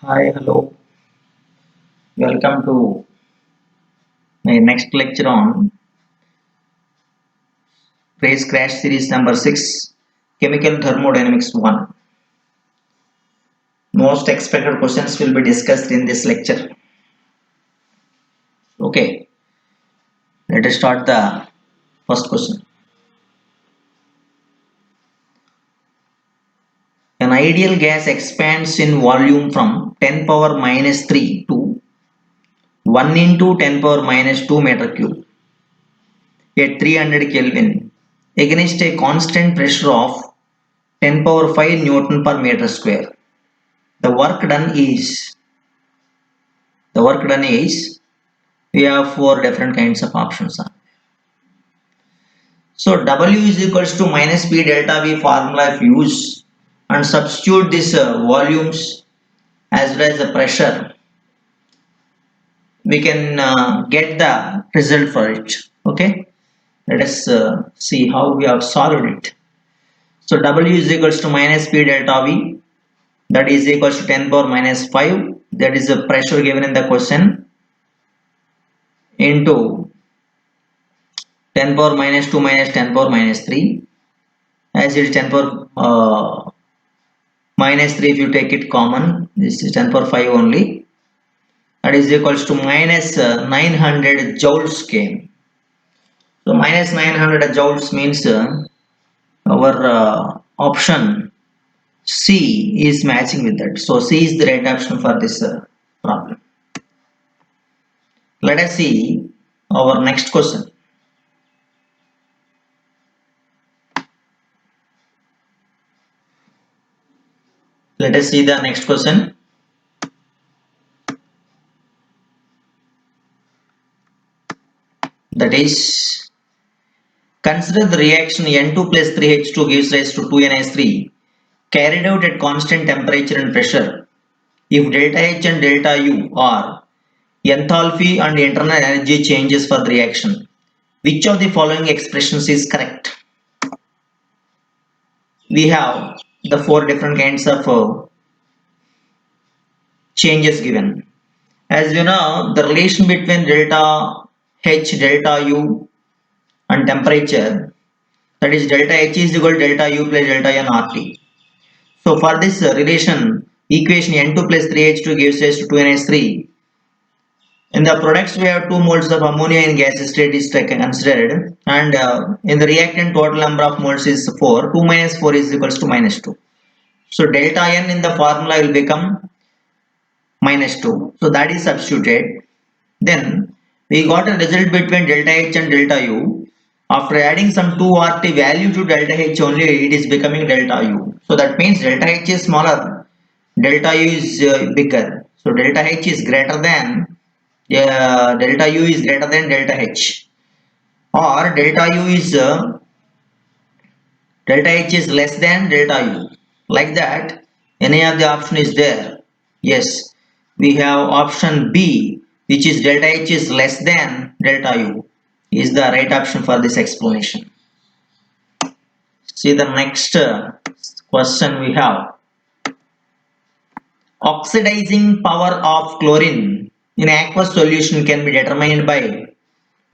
Hi, hello. Welcome to my next lecture on Race Crash Series number 6, Chemical Thermodynamics 1. Most expected questions will be discussed in this lecture. Okay, let us start the first question. An ideal gas expands in volume from 10 power minus 3 to 1 into 10 power minus 2 meter cube at 300 Kelvin against a constant pressure of 10 power 5 Newton per meter square. The work done is the work done is we have four different kinds of options. So W is equals to minus P delta V formula if you use and substitute these volumes as well as the pressure, we can get the result for it. Okay, let us see how we have solved it. So W is equals to minus P delta V, that is equals to 10 power minus 5, that is the pressure given in the question, into 10 power minus 2 minus 10 power minus 3, as it is 10 power minus 3. If you take it common, this is 10 power 5 only, that is equals to minus 900 joules came. So minus 900 joules means our option C is matching with that. So C is the right option for this problem. Let us see our next question. Let us see the next question. That is, consider the reaction N2 plus 3H2 gives rise to 2NH3 carried out at constant temperature and pressure. If delta H and delta U are enthalpy and internal energy changes for the reaction, which of the following expressions is correct? We have the four different kinds of changes given. As you know, the relation between delta H, delta U and temperature, that is delta H is equal to delta U plus delta N RT. So for this relation, equation N2 plus 3H2 gives rise to 2NH3. In the products, we have 2 moles of ammonia in gas state is considered, and in the reactant total number of moles is 4. 2 minus 4 is equals to minus 2. So delta N in the formula will become minus 2. So that is substituted. Then we got a result between delta H and delta U. After adding some 2RT value to delta H only, it is becoming delta U. So that means delta H is smaller, delta U is bigger. So delta H is greater than delta U is greater than delta H, or delta H is less than delta U. Like that, any of the option is there. Yes, we have option B, which is delta H is less than delta U, is the right option for this explanation. See the next question we have. Oxidizing power of chlorine in aqueous solution can be determined by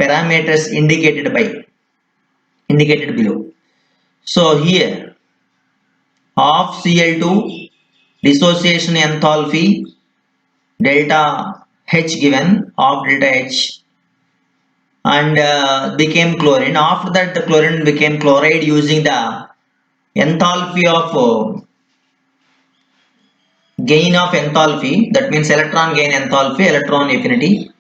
parameters indicated below. So here of Cl2 dissociation enthalpy delta H given of delta H and became chlorine. After that the chlorine became chloride using the enthalpy of gain of enthalpy, that means electron gain enthalpy, electron affinity.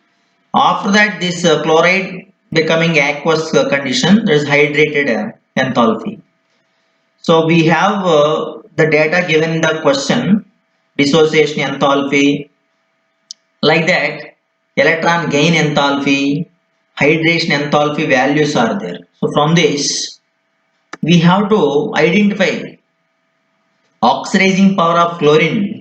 After that this chloride becoming aqueous condition, there is hydrated enthalpy. So we have the data given in the question, dissociation enthalpy, like that, electron gain enthalpy, hydration enthalpy values are there. So from this, we have to identify oxidizing power of chlorine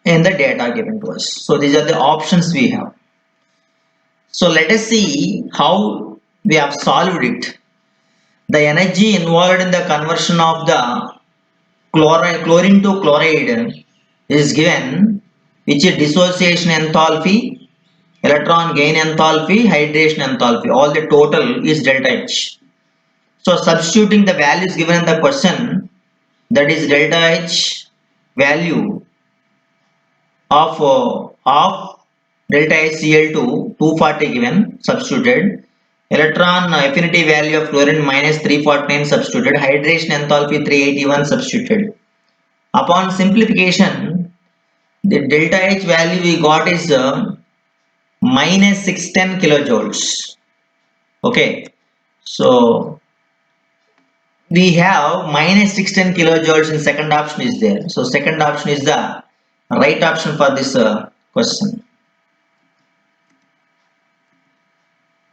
in the data given to us. So these are the options we have. So let us see how we have solved it. The energy involved in the conversion of the chlorine to chloride is given, which is dissociation enthalpy, electron gain enthalpy, hydration enthalpy. All the total is delta H. So substituting the values given in the question, that is delta H value of delta HCl2 240 given, substituted. Electron affinity value of fluorine minus 349 substituted. Hydration enthalpy 381 substituted. Upon simplification, the delta H value we got is minus 610 kilojoules. Okay, so we have minus 610 kilojoules in second option is there. So second option is the right option for this question.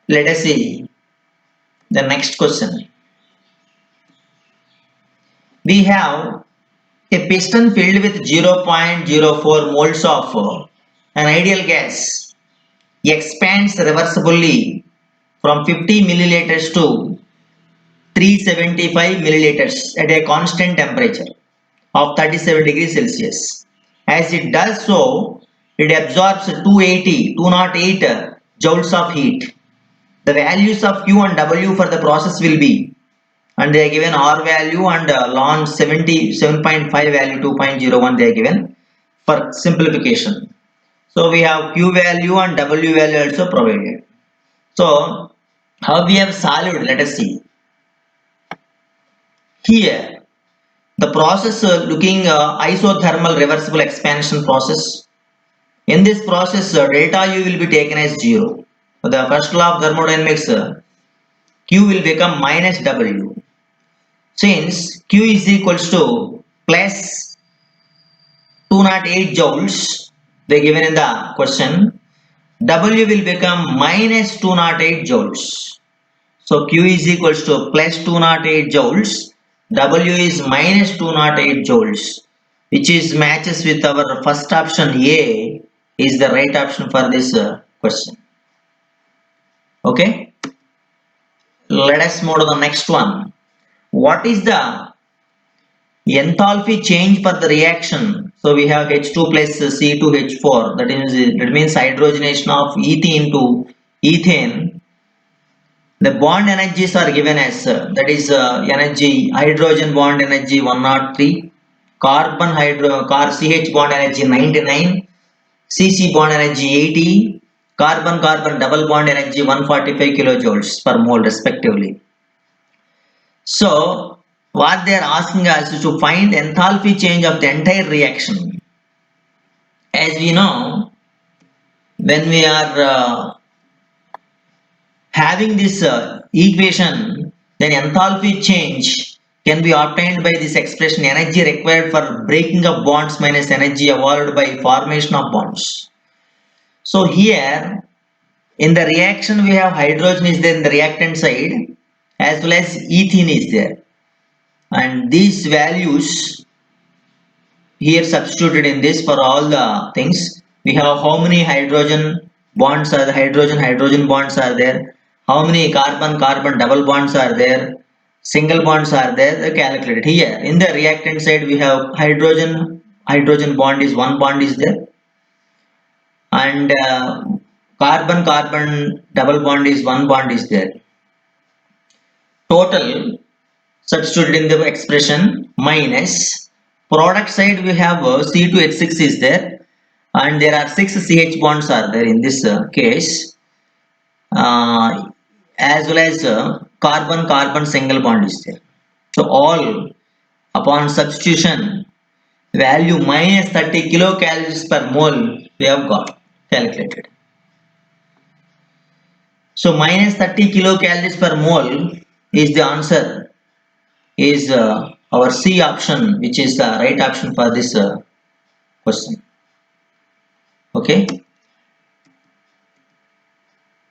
Let us see the next question. We have a piston filled with 0.04 moles of an ideal gas expands reversibly from 50 milliliters to 375 milliliters at a constant temperature of 37 degrees Celsius. As it does so, it absorbs 208 joules of heat. The values of Q and W for the process will be, and they are given R value and ln 77.5 value 2.01 they are given for simplification. So we have Q value and W value also provided. So how we have solved, let us see. Here the process looking isothermal reversible expansion process. In this process delta U will be taken as 0. So the first law of thermodynamics, Q will become minus W. Since Q is equals to plus 208 joules, they given in the question, W will become minus 208 joules. So Q is equals to plus 208 joules, W is minus 208 joules, which is matches with our first option A is the right option for this question. Okay, let us move to the next one. What is the enthalpy change for the reaction? So we have H2 plus C2H4, that means hydrogenation of ethene to ethane. The bond energies are given as that is energy, hydrogen bond energy 103, CH bond energy 99, CC bond energy 80, carbon double bond energy 145 kilojoules per mole respectively. So what they are asking us is to find enthalpy change of the entire reaction. As we know, when we are having this equation, then enthalpy change can be obtained by this expression, energy required for breaking of bonds minus energy evolved by formation of bonds. So here in the reaction we have hydrogen is there in the reactant side as well as ethene is there, and these values here substituted in this for all the things. We have how many hydrogen bonds are the hydrogen bonds are there, how many carbon double bonds are there, single bonds are there, they calculated. Here in the reactant side we have hydrogen bond is one bond is there, and carbon double bond is one bond is there. Total substituted in the expression minus product side we have C2H6 is there, and there are 6 CH bonds are there in this case, as well as carbon single bond is there. So all upon substitution value minus 30 kilocalories per mole we have got calculated. So minus 30 kilocalories per mole is the answer, is our C option, which is the right option for this question. Okay,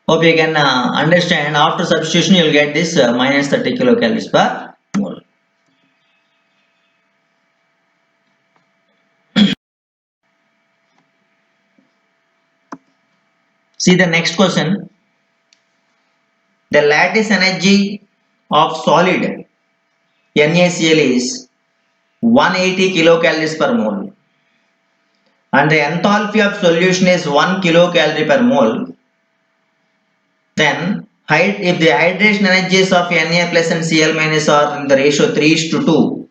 hope you can understand. After substitution you will get this minus 30 kilocalories per mole. See the next question. The lattice energy of solid NaCl is 180 kilocalories per mole. and the enthalpy of solution is 1 kilocalorie per mole, then if the hydration energies of Na plus and Cl minus are in the ratio 3:2,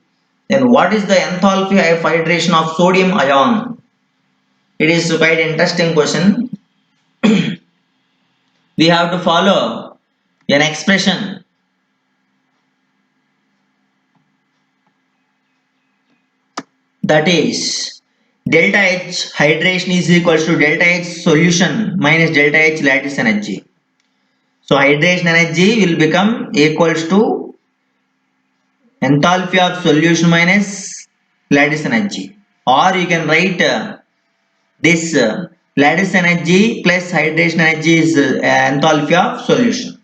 then what is the enthalpy of hydration of sodium ion? It is quite interesting question. We have to follow an expression. That is delta H hydration is equals to delta H solution minus delta H lattice energy. So hydration energy will become equals to enthalpy of solution minus lattice energy, or you can write this lattice energy plus hydration energy is enthalpy of solution.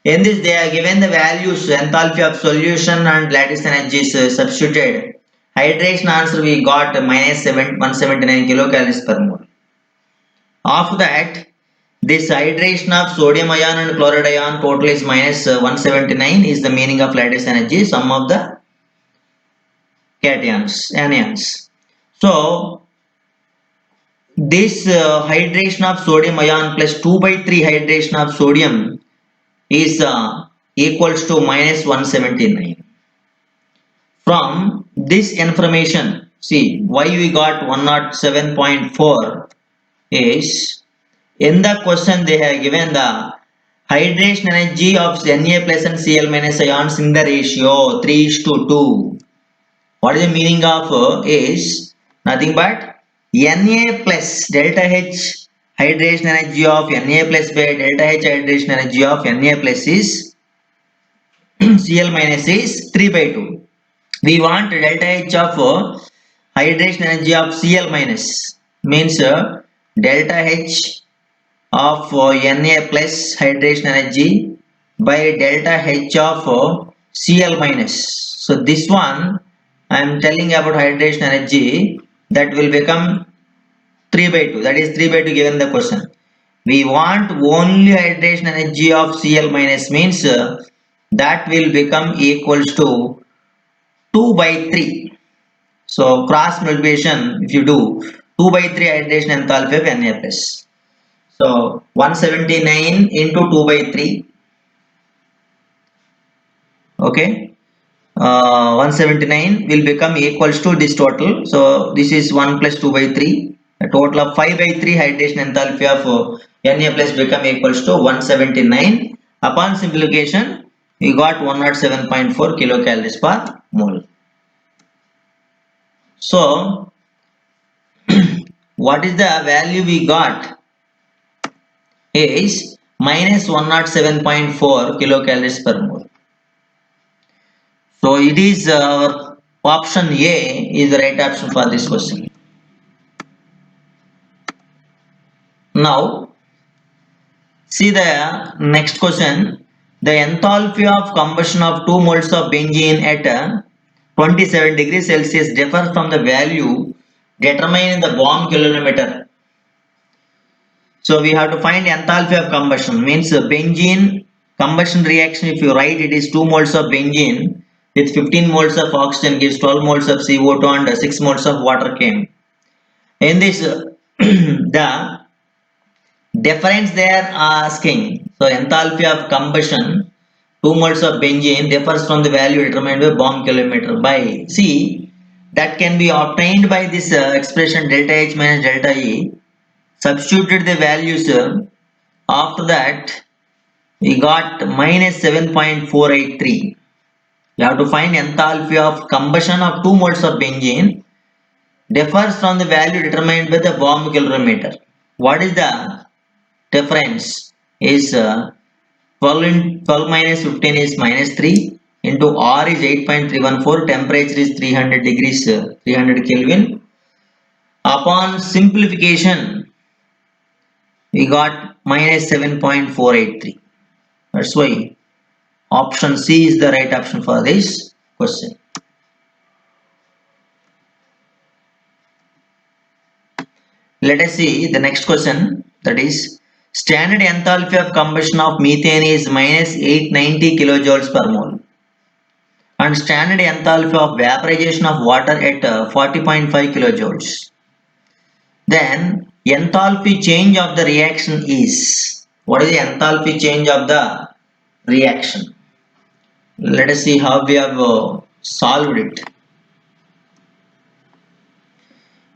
In this they are given the values enthalpy of solution and lattice energy is substituted. Hydration answer we got minus 179 kilocalories per mole. After that, this hydration of sodium ion and chloride ion total is minus 179 is the meaning of lattice energy, sum of the cations, anions. So this hydration of sodium ion plus 2 by 3 hydration of sodium is equals to minus 179. From this information, see why we got 107.4 is in the question they have given the hydration energy of Na plus and Cl minus ions in the ratio 3:2. What is the meaning of is nothing but Na plus delta H hydration energy of Na plus by delta H hydration energy of Na plus is Cl minus is 3/2. We want delta H of hydration energy of Cl minus means delta H of Na plus hydration energy by delta H of Cl minus. So this one I am telling about hydration energy that will become 3/2, that is 3/2 given the question. We want only hydration energy of Cl minus means that will become equals to 2 by 3. So cross multiplication if you do 2 by 3 hydration enthalpy of Na plus. So 179 into 2 by 3. Okay. 179 will become equals to this total. So this is 1 plus 2 by 3. A total of 5 by 3 hydration enthalpy of Na plus become equals to 179. Upon simplification, we got 107.4 kilocalories per mole. So what is the value we got is minus 107.4 kilocalories per mole. So it is our option A is the right option for this question. Now see the next question. The enthalpy of combustion of 2 moles of benzene at 27 degrees Celsius differs from the value determined in the bomb calorimeter. So we have to find enthalpy of combustion means benzene combustion reaction. If you write it is 2 moles of benzene with 15 moles of oxygen gives 12 moles of CO2 and 6 moles of water came. In this the difference they are asking. So enthalpy of combustion 2 moles of benzene differs from the value determined by bomb calorimeter by C that can be obtained by this expression delta H minus delta E. Substituted the values after that we got minus 7.483. You have to find enthalpy of combustion of 2 moles of benzene differs from the value determined by the bomb calorimeter. What is the difference is 12 minus 15 is minus 3 into R is 8.314, temperature is 300 degrees 300 Kelvin. Upon simplification we got minus 7.483. That's why option C is the right option for this question. Let us see the next question, that is standard enthalpy of combustion of methane is minus 890 kilojoules per mole and standard enthalpy of vaporization of water at 40.5 kilojoules. then enthalpy change of the reaction is, what is the enthalpy change of the reaction? Let us see how we have solved it.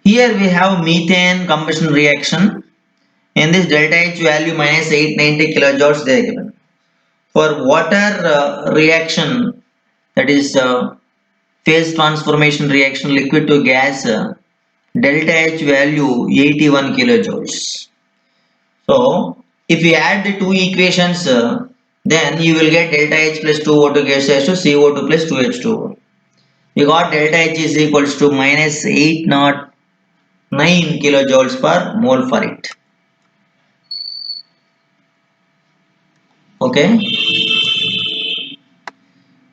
Here we have methane combustion reaction. In this delta H value minus 890 kilojoules they are given. For water reaction, that is phase transformation reaction liquid to gas, delta H value 81 kilojoules. So if you add the two equations, then you will get delta H plus 2O2 gives rise to CO2 plus 2H2O. You got delta H is equals to minus 809 kilojoules per mole for it. Okay.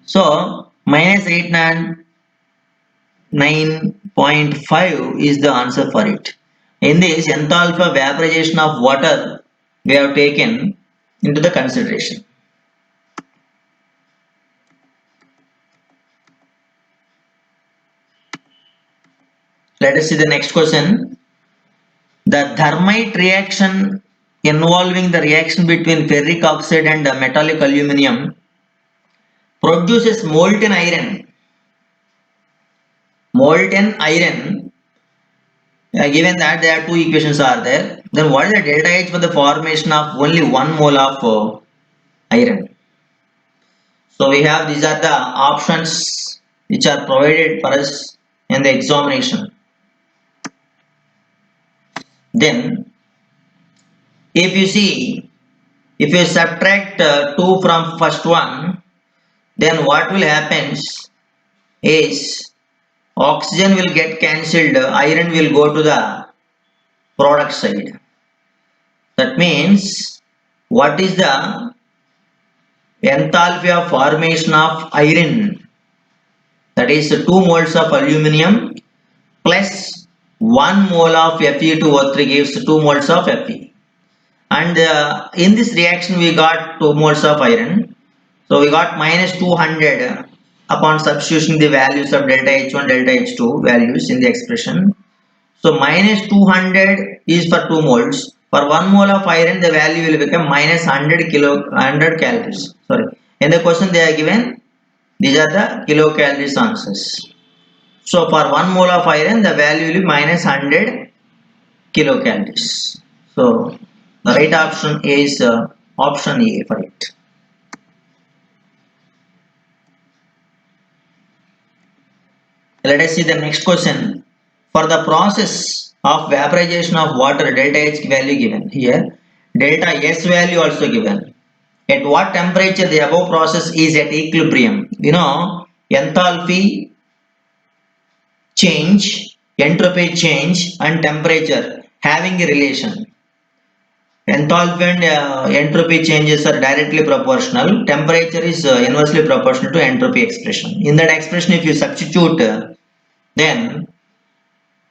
So minus 809.5 is the answer for it. In this, enthalpy of vaporization of water we have taken into the consideration. Let us see the next question. The thermite reaction involving the reaction between ferric oxide and metallic aluminum produces molten iron. Molten iron, given that there are two equations are there, then what is the delta H for the formation of only 1 mole of iron? So we have, these are the options which are provided for us in the examination. Then if you see, if you subtract 2 from first one, then what will happen is oxygen will get cancelled, iron will go to the product side. That means what is the enthalpy of formation of iron? That is 2 moles of aluminum plus 1 mole of Fe2O3 gives 2 moles of Fe. And in this reaction we got 2 moles of iron. So we got minus 200 upon substituting the values of delta H1, delta H2 values in the expression. So minus 200 is for 2 moles. For 1 mole of iron, the value will become minus 100 calories. Sorry. In the question they are given, these are the kilocalories answers. So for 1 mole of iron, the value will be minus 100 kilocalories. So the right option is option A for it. Let us see the next question. For the process of vaporization of water, delta H value given here, delta S value also given. At what temperature the above process is at equilibrium? You know, enthalpy change, entropy change and temperature having a relation. Enthalpy and entropy changes are directly proportional. Temperature is inversely proportional to entropy expression. In that expression, if you substitute, then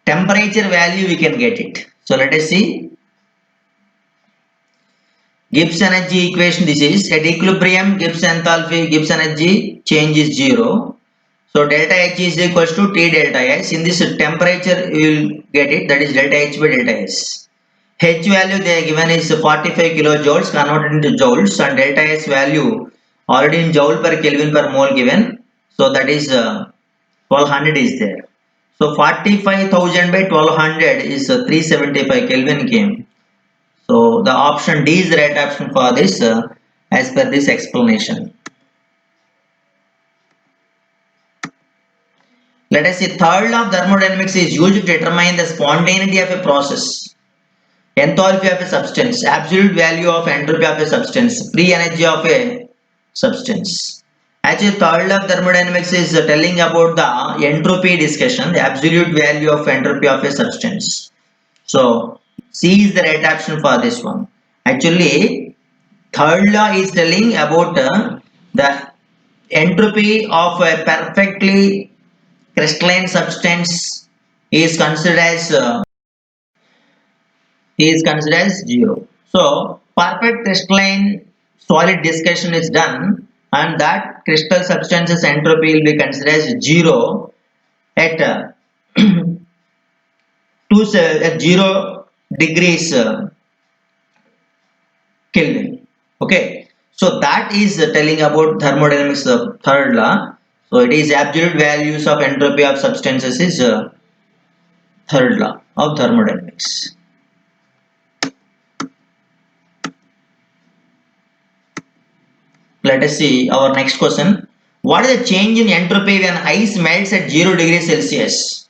temperature value we can get it. So let us see. Gibbs energy equation, this is at equilibrium, Gibbs enthalpy, Gibbs energy change is 0. So delta H is equals to T delta S. In this temperature you will get it, that is delta H by delta S. H value they are given is 45 kilojoules converted into joules, and delta S value already in joule per Kelvin per mole given. So that is 1200 is there. So 45,000 by 1200 is 375 Kelvin came. So the option D is the right option for this as per this explanation. Let us see, third law of thermodynamics is used to determine the spontaneity of a process, enthalpy of a substance, absolute value of entropy of a substance, free energy of a substance. Actually, third law of thermodynamics is telling about the entropy discussion, the absolute value of entropy of a substance. So C is the right option for this one. Actually, third law is telling about the entropy of a perfectly crystalline substance is considered as 0. So perfect crystalline solid discussion is done, and that crystal substance's entropy will be considered as 0 at at 0 degrees Kelvin. Okay, so that is telling about thermodynamics, the third law. So it is absolute values of entropy of substances is third law of thermodynamics. Let us see our next question. What is the change in entropy when ice melts at 0 degrees Celsius?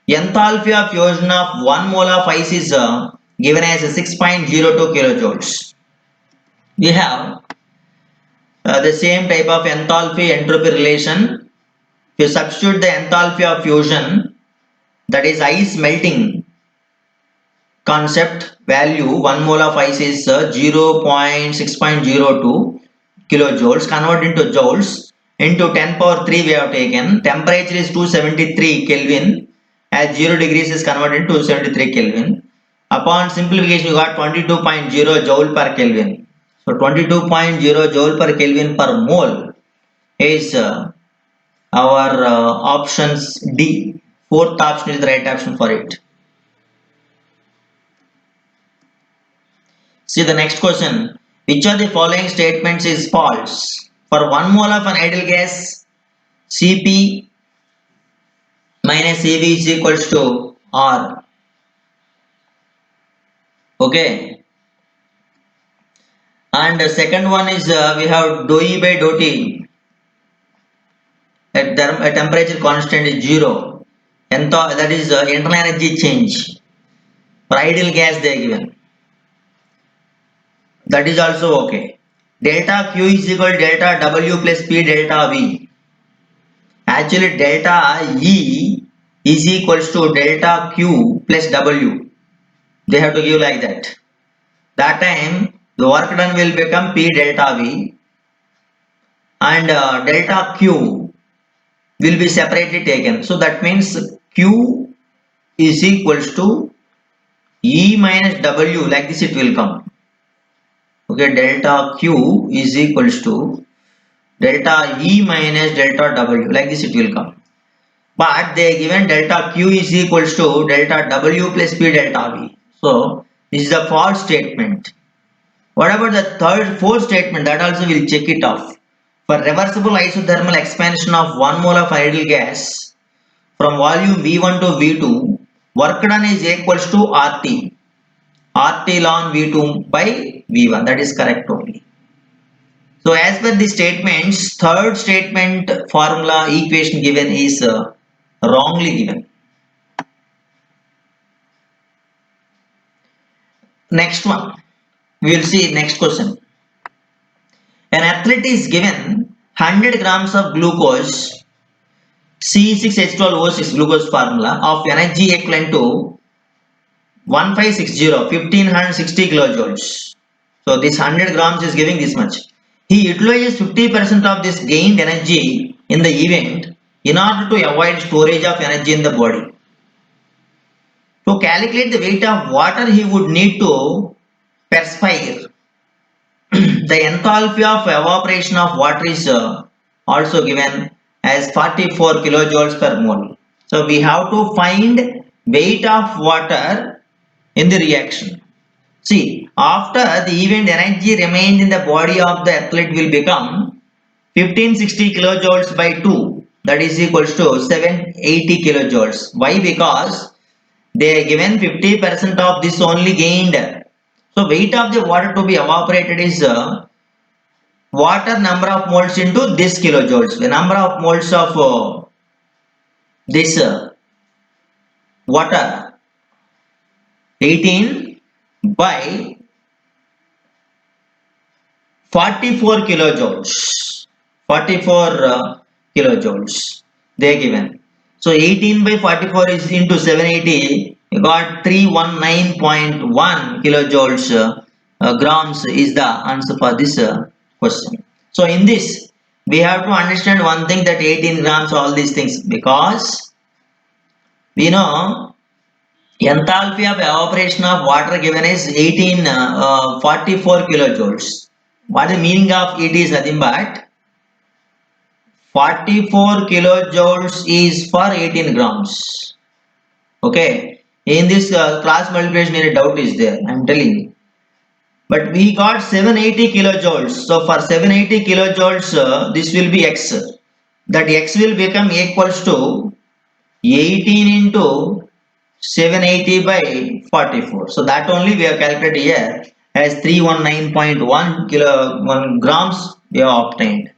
Enthalpy of fusion of 1 mole of ice is given as 6.02 kilojoules. We have the same type of enthalpy entropy relation. If you substitute the enthalpy of fusion, that is ice melting concept value, 1 mole of ice is 0.6.02 kilojoules, convert into joules, into 10 power 3 we have taken. Temperature is 273 Kelvin, as 0 degrees is converted to 273 Kelvin. Upon simplification you got 22.0 joule per Kelvin. So 22.0 joule per Kelvin per mole is our options D. Fourth option is the right option for it. See the next question. Which of the following statements is false? For 1 mole of an ideal gas, Cp minus Cv is equals to R. Okay. And the second one is we have dou E by dou T. At a temperature constant is 0. That is internal energy change. For ideal gas they are given. That is also okay. Delta Q is equal to delta W plus P delta V. Actually delta E is equals to delta Q plus W. They have to give like that. That time the work done will become P delta V, and delta Q will be separately taken. So that means Q is equals to E minus W, like this it will come. Okay, delta Q is equals to delta E minus delta W, like this it will come. But they given delta Q is equals to delta W plus P delta V. So this is a false statement. What about the fourth statement? That also will check it off. For reversible isothermal expansion of 1 mole of ideal gas from volume V1 to V2, work done is equals to RT. RT ln V2 by V1. That is correct only. So as per the statements, third statement formula equation given is wrongly given. Next one. We will see next question. An athlete is given 100 grams of glucose, C6H12O6 glucose formula of energy equivalent to 1560 kilojoules. So this 100 grams is giving this much. He utilizes 50% of this gained energy in the event in order to avoid storage of energy in the body. To calculate the weight of water he would need to perspire. The enthalpy of evaporation of water is also given as 44 kilojoules per mole. So we have to find weight of water in the reaction. See, after the event energy remained in the body of the athlete will become 1560 kilojoules by 2, that is equals to 780 kilojoules. Why? Because they are given 50% of this only gained. So weight of the water to be evaporated is water number of moles into this kilojoules. The number of moles of this water 18 by 44 kilojoules. 44 kilojoules they are given. So 18 by 44 is into 780. You got 319.1 kilojoules grams is the answer for this question. So in this we have to understand one thing, that 18 grams, all these things, because we know enthalpy of evaporation of water given is 44 kilojoules. What is the meaning of it is nothing but 44 kilojoules is for 18 grams. Okay. In this class multiplication, any doubt is there, I am telling you. But we got 780 kilojoules. So for 780 kilojoules, this will be X. That X will become equals to 18 into 780 by 44. So that only we have calculated here as 319.1 kilo 1 grams we have obtained.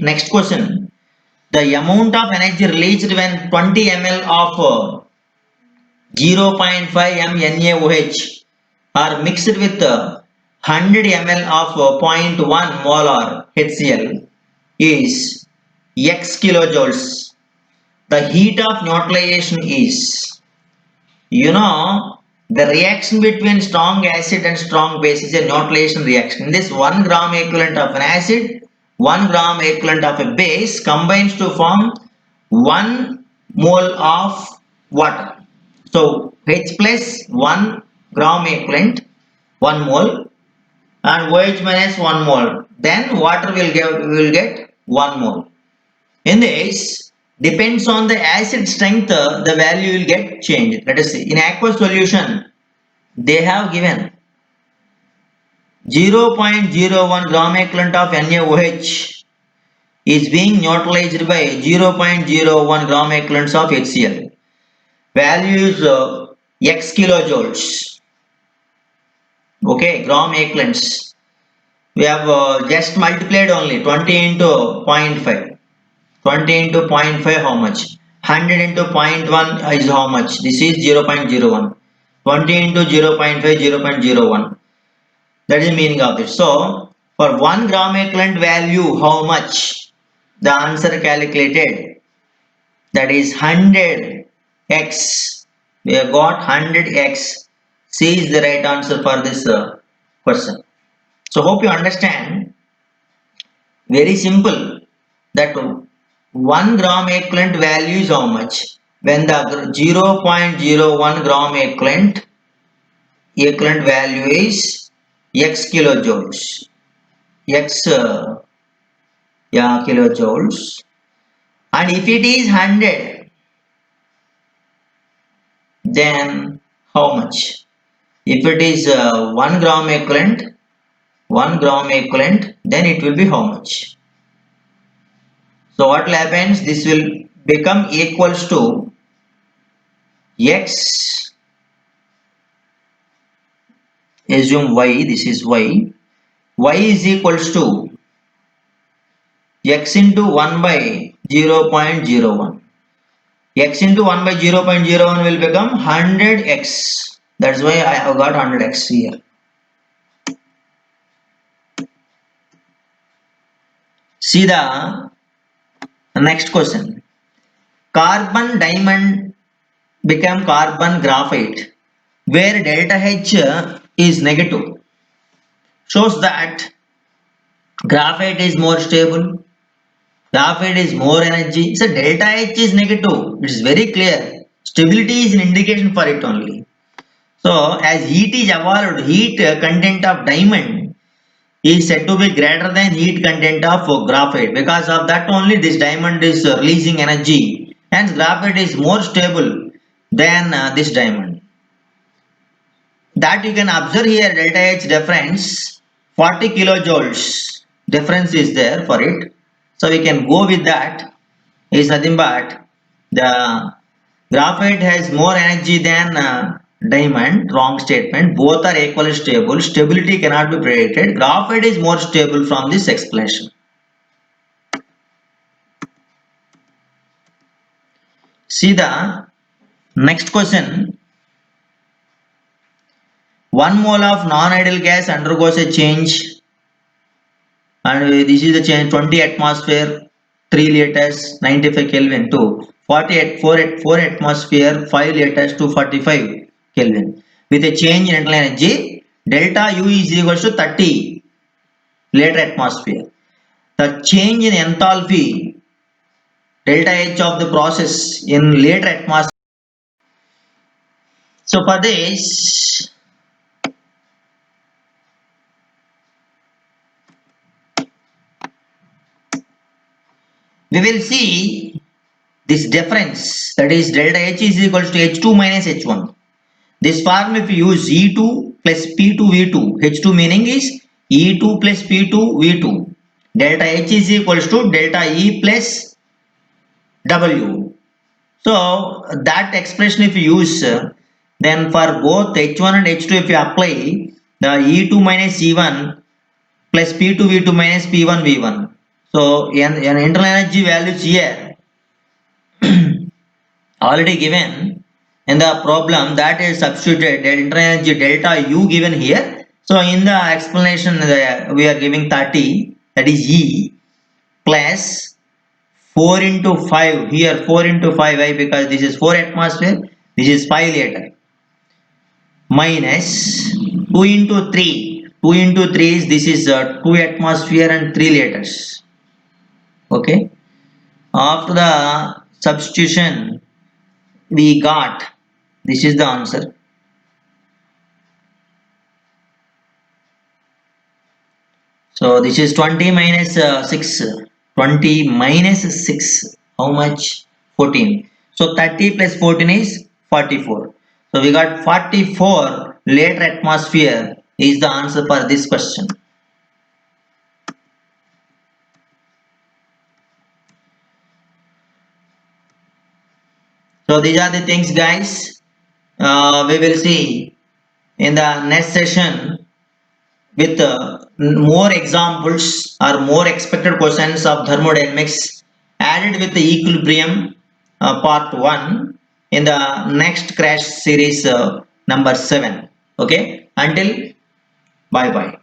Next question. The amount of energy released when 20 ml of 0.5 m NaOH are mixed with 100 ml of zero point 0.1 molar HCl is X kilojoules. The heat of neutralization is, the reaction between strong acid and strong base is a neutralization reaction. In this 1 gram equivalent of an acid, 1 gram equivalent of a base combines to form 1 mole of water. So H plus 1 gram equivalent 1 mole and OH minus 1 mole. Then water will get 1 mole. In this, depends on the acid strength, the value will get changed. Let us see. In aqueous solution, they have given 0.01 gram equivalent of NaOH is being neutralized by 0.01 gram equivalents of HCl. Value is X kilojoules. Okay, gram equivalents. We have just multiplied only 20 into 0.5. 20 into 0.5 how much? 100 into 0.1 is how much? This is 0.01. 20 into 0.5, 0.01. That is the meaning of it. So, for 1 gram equivalent value, how much? The answer calculated. That is 100x. We have got 100x. C is the right answer for this question. So, hope you understand. Very simple. That 1 gram equivalent value is how much? When the 0.01 gram equivalent value is X kilojoules. X kilojoules. And if it is 100, then how much? If it is 1 gram equivalent, then it will be how much? So what will happen? This will become equals to X, assume Y, this is Y is equals to X into 1 by 0.01. X into 1 by 0.01 will become 100x. That's why I have got 100x here. See the next question. Carbon diamond become carbon graphite where delta H is negative. Shows that graphite is more stable, graphite is more energy. So delta H is negative. It is very clear. Stability is an indication for it only. So as heat is evolved, heat content of diamond is said to be greater than heat content of graphite. Because of that only this diamond is releasing energy. Hence graphite is more stable than this diamond. That you can observe here delta H difference 40 kilojoules difference is there for it. So we can go with that. Is nothing but the graphite has more energy than diamond. Wrong statement. Both are equally stable. Stability cannot be predicted. Graphite is more stable from this explanation. See the next question. 1 mole of non-ideal gas undergoes a change, and this is the change 20 atmosphere 3 liters 95 Kelvin to 4 atmosphere 5 liters to 45 Kelvin with a change in internal energy delta U is equals to 30 later atmosphere. The change in enthalpy delta H of the process in later atmosphere. So for this, we will see this difference, that is delta H is equals to H2 minus H1. This form if you use E2 plus P2 V2, H2 meaning is E2 plus P2 V2. Delta H is equals to delta E plus W. So that expression if you use, then for both H1 and H2 if you apply the E2 minus E1 plus P2 V2 minus P1 V1. So an internal energy values here already given in the problem, that is substituted internal energy delta U given here. So in the explanation we are giving 30, that is E, plus 4 into 5, here 4 into 5, why? Because this is 4 atmosphere, this is 5 liter, minus 2 into 3, 2 into 3 is, this is 2 atmosphere and 3 liters. Okay, after the substitution we got, this is the answer. So this is 20 minus 6, 20 minus 6, how much? 14. So 30 plus 14 is 44. So we got 44 liter atmosphere is the answer for this question. So these are the things, guys. We will see in the next session with more examples or more expected questions of thermodynamics added with the equilibrium part 1 in the next crash series number 7. Okay, until bye bye.